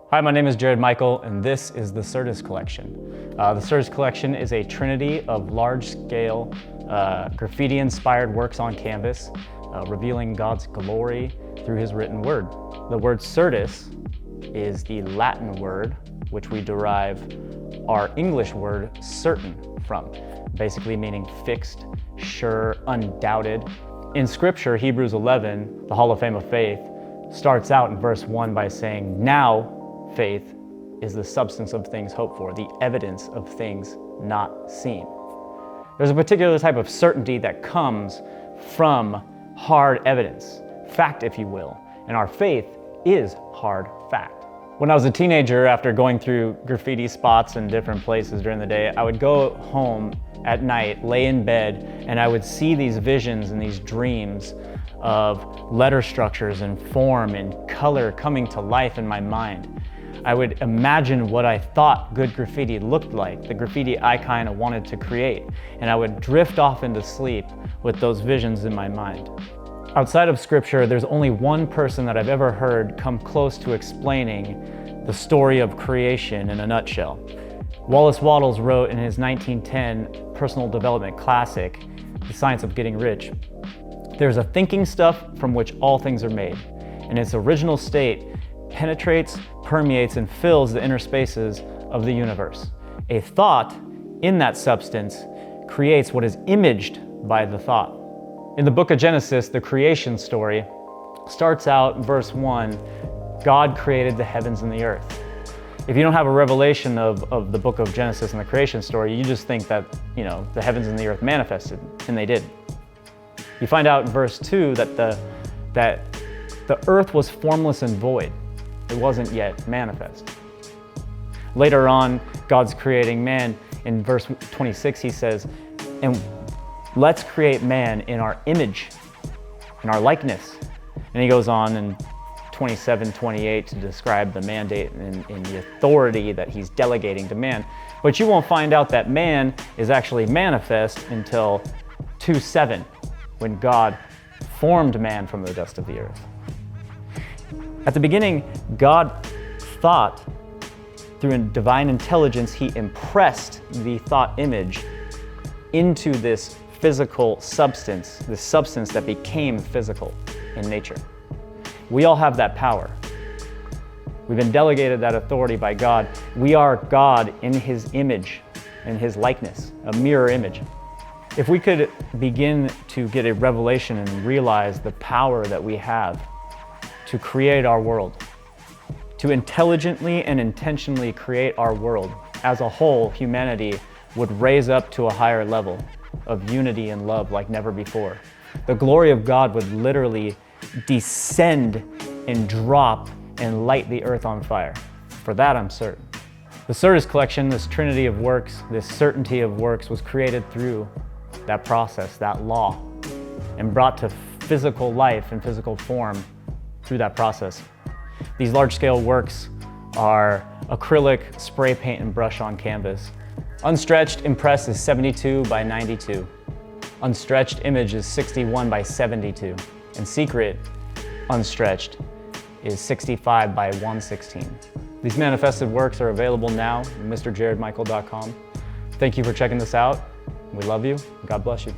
Hi, my name is Jared Michael, and this is the Certus Collection. The Certus Collection is a trinity of large-scale graffiti-inspired works on canvas, revealing God's glory through His written word. The word Certus is the Latin word, which we derive our English word certain from, basically meaning fixed, sure, undoubted. In Scripture, Hebrews 11, the Hall of Fame of Faith, starts out in verse 1 by saying, "Now faith is the substance of things hoped for, the evidence of things not seen." There's a particular type of certainty that comes from hard evidence, fact if you will, and our faith is hard fact. When I was a teenager, after going through graffiti spots in different places during the day, I would go home at night, lay in bed, and I would see these visions and these dreams of letter structures and form and color coming to life in my mind. I would imagine what I thought good graffiti looked like, the graffiti I kind of wanted to create, and I would drift off into sleep with those visions in my mind. Outside of Scripture, there's only one person that I've ever heard come close to explaining the story of creation in a nutshell. Wallace Wattles wrote in his 1910 personal development classic, The Science of Getting Rich, "There's a thinking stuff from which all things are made. In its original state, penetrates, permeates, and fills the inner spaces of the universe. A thought in that substance creates what is imaged by the thought." In the book of Genesis, the creation story starts out verse 1, God created the heavens and the earth. If you don't have a revelation of the book of Genesis and the creation story, you just think that, the heavens and the earth manifested, and they did. You find out in verse 2 that the earth was formless and void. It wasn't yet manifest. Later on, God's creating man. In verse 26, he says, "And let's create man in our image, in our likeness." And he goes on in 27, 28 to describe the mandate and the authority that he's delegating to man. But you won't find out that man is actually manifest until 2:7, when God formed man from the dust of the earth. At the beginning, God thought through a divine intelligence, He impressed the thought image into this physical substance, this substance that became physical in nature. We all have that power. We've been delegated that authority by God. We are God in His image, in His likeness, a mirror image. If we could begin to get a revelation and realize the power that we have to create our world, to intelligently and intentionally create our world, as a whole, humanity would raise up to a higher level of unity and love like never before. The glory of God would literally descend and drop and light the earth on fire. For that, I'm certain. The Certus Collection, this trinity of works, this certainty of works, was created through that process, that law, and brought to physical life and physical form through that process. These large-scale works are acrylic, spray paint, and brush on canvas. Unstretched impress is 72 by 92. Unstretched image is 61 by 72. And secret, unstretched, is 65 by 116. These manifested works are available now at MrJaredMichael.com. Thank you for checking this out. We love you. God bless you.